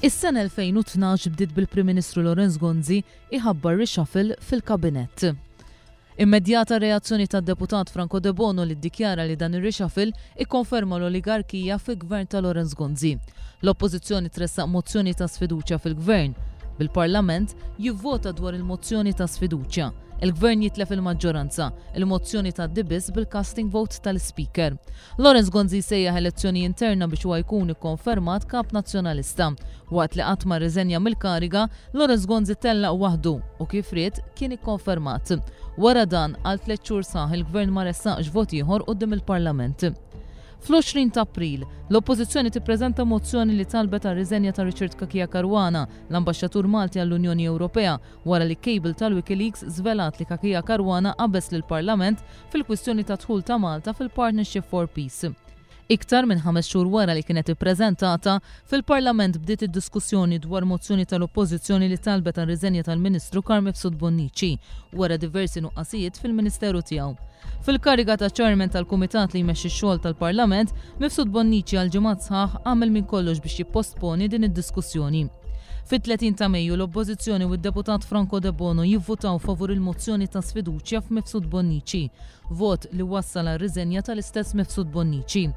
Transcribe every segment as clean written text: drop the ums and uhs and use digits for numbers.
Is-sena 2012 bdiet bil-Prim Ministru Lorenz Gonzi iħabbar reshuffle fil-kabinett. Immedjata reazzjoni tad-deputat Franco De Bono li ddikjara li dan ir-reshuffle ikkonferma l-oligarkija fil-gvern ta' Lorenz Gonzi. L-Oppożizzjoni tressaq mozzjoni ta' sfiduċja fil-gvern. Bil-Parlament jivvota dwar il-mozzjoni ta' sfiduċja. Il-gvern jitlef il-maġġoranza, il-mozzjoni ta' dibis bil-casting vote tal-Speaker. Lorenz Gonzi sejjaħ elezzjoni interna biex huwa jkun ikkonfermat kap nazzjonalista. Waqt li qatt ma riżenja mill-kariga, Lorenz Gonzi tellaq waħdu u kif ried kien ikkonfermat. Wara dan għal 3 xhur saħ il-gvern ma ressaqx vot ieħor quddiem il-Parlament. Fl-20 ta' April, l-Oppożizzjoni tippreżenta mozzjoni li talbet għar-riżenja ta' Richard Kakia Caruana, l-Ambaxxatur Malti għall-Unjoni Ewropea, wara li kejbil tal-Wikileaks żvelat li Kakia Caruana qabeż lill-Parlament fil-kwistjoni ta' dħul ta' Malta fil-Partnership for Peace. Iktar minn 5 xhur wara li kienet ippreżentata, fil-Parlament bdiet id-diskussjoni dwar mozzjoni tal-Oppożizzjoni li talbet għar-riżenja tal-Ministru Carme Mifsud Bonnici wara diversi nuqqasijiet fil-Ministeru tiegħu. Fil-kariga ta' chairman tal-Kumitat li jmexxi x-xogħol tal-Parlament, Mifsud Bonnici għal ġimgħat sħaħ għamel minn kollox biex jippostponi din id-diskussjoni. Fit-30 ta' Mejju l-Oppożizzjoni u d-Deputat Franco De Bono jivvotaw favur il-mozzjoni ta' sfiduċja f'Mifsud Bonnici, vot li wassal għar-riżenja tal-istess Mifsud Bonnici.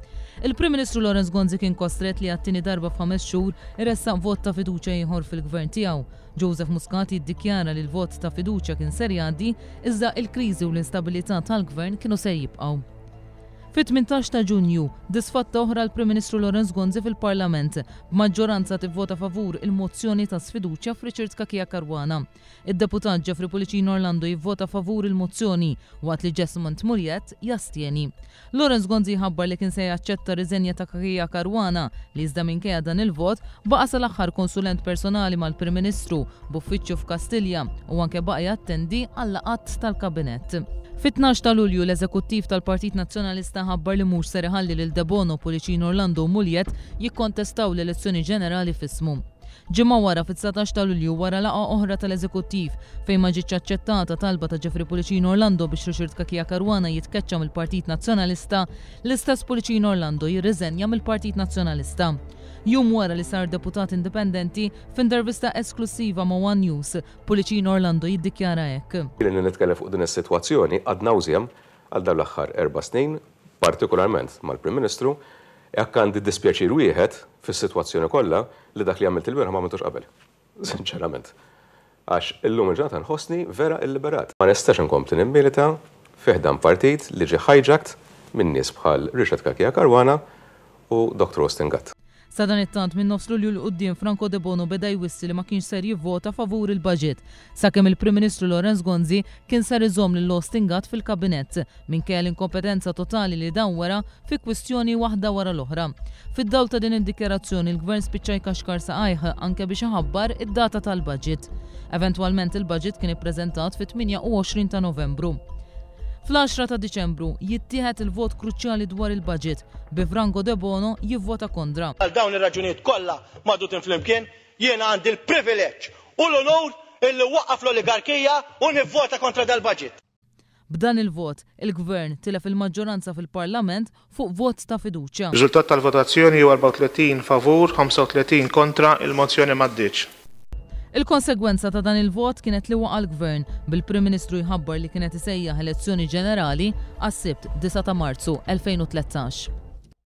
Il-Prim Ministru Lorenz Gonzi kien kostret li għat-tieni darba f'5 xhur iressaq vot ta' fiduċja ieħor fil-gvern tiegħu. Joseph Muscat jiddikjara li l-vot ta' fiduċja kien ser jgħaddi iżda il-kriżi u l-instabilità tal-gvern kienu se jibqgħu. Fit-18 ta' Ġunju, disfatta oħra l-Prim Ministru Lorenz Gonzi fil-Parlament b'maġġoranza tivvota favur il-mozzjoni ta' sfiduċja f'Richard Kakia Caruana. Id-deputat Geoffrey Pulicino Orlando jivvota favur il-mozzjoni waqt li Jesmond Muriet jastieni. Lorenz Gonzi ħabbar li kien se jaċċetta riżenja ta' Kakia Caruana li iżda minkejja dan il-vot baqa' sal-aħħar konsulent personali mal-Prim Ministru b'uffiċċju f'Kastilja u anke baqa' jattendi għall-laqgħat tal-Kabinett. Fit-12 ta' Lulju l-Eżekuttiv tal-Partit Nazzjonalista ħabbar li mhux ser iħalli lil De Bono, Pulicino Orlando u Muriet jikkontestaw l-elezzjoni ġenerali f'ismu. Ġimgħa wara fit-19 ta' Lulju wara laqgħa oħra tal-Eżekuttiv fejn ma ġietx aċċettata talba ta' Geoffrey Pulicino Orlando biex Richard Kakia Caruana jitkeċċa mill-Partit Nazzjonalista, l-istess Pulicino Orlando jirriżenja mill-Partit Nazzjonalista. Jum wara li sar deputat indipendenti f'intervista esklusiva ma' One News, Pulicino Orlando jiddikjara hekk. Kien nitkellem fuq din is-sitwazzjoni għad nawżjem għal dawn l-aħħar 4 snin, partikolarment mal-Prim Ministru, jekk għandi dispjaċir wieħed fis-sitwazzjoni kollha li dak li għamilt il-bieraħ ma għamiltux qabel. Sinċerament. Għax illum il-ġurnata nħossni vera illiberat. Ma nistax inkompli nimmilita fih dan partit li ġie hijacked minn nies bħal Richard Kakia Caruana u Dr. Austin Gatt. Sa dan it-tant minn nofs Lulju l-qudiem Franco De Bono beda jwissi li ma kienx ser jivvota favur il-budget sakemm il-Prim Ministru Lorenz Gonzi kien ser iżomm lil Austin Gatt fil-kabinett minkejja l-inkompetenza totali li dan wara fi kwistjoni waħda wara l-oħra. Fid-dawl ta' din id-dikjarazzjoni il-Gvern spiċċa jkaxkar saqajh anke biex iħabbar id-data tal-budget. Eventwalment il-budget kien ippreżentat fit-28 ta' Novembru. Fl-10 ta' Diċembru jittieħed il-vot kruċjali dwar il-budget bi Franco De Bono jivvota kontra. Għal dawn ir-raġunijiet kollha magħdutin flimkien jiena għandi l-privileġġ u l-onur illi waqqaf l-oligarkija u nivvota kontra dal-budget. B'dan il-vot, il-Gvern tilef il-maġġoranza fil-Parlament fuq vot ta' fiduċja. Riżultat tal-votazzjoni huwa 34 favur, 35 kontra, il-mozzjoni m'għaddietx. Il-konsegwenza ta' dan il-vot kienet li waqa' l-Gvern bil-Prim Ministru jħabbar li kienet isejjaħ elezzjoni ġenerali għas-Sibt 9 ta' Marzu 2013.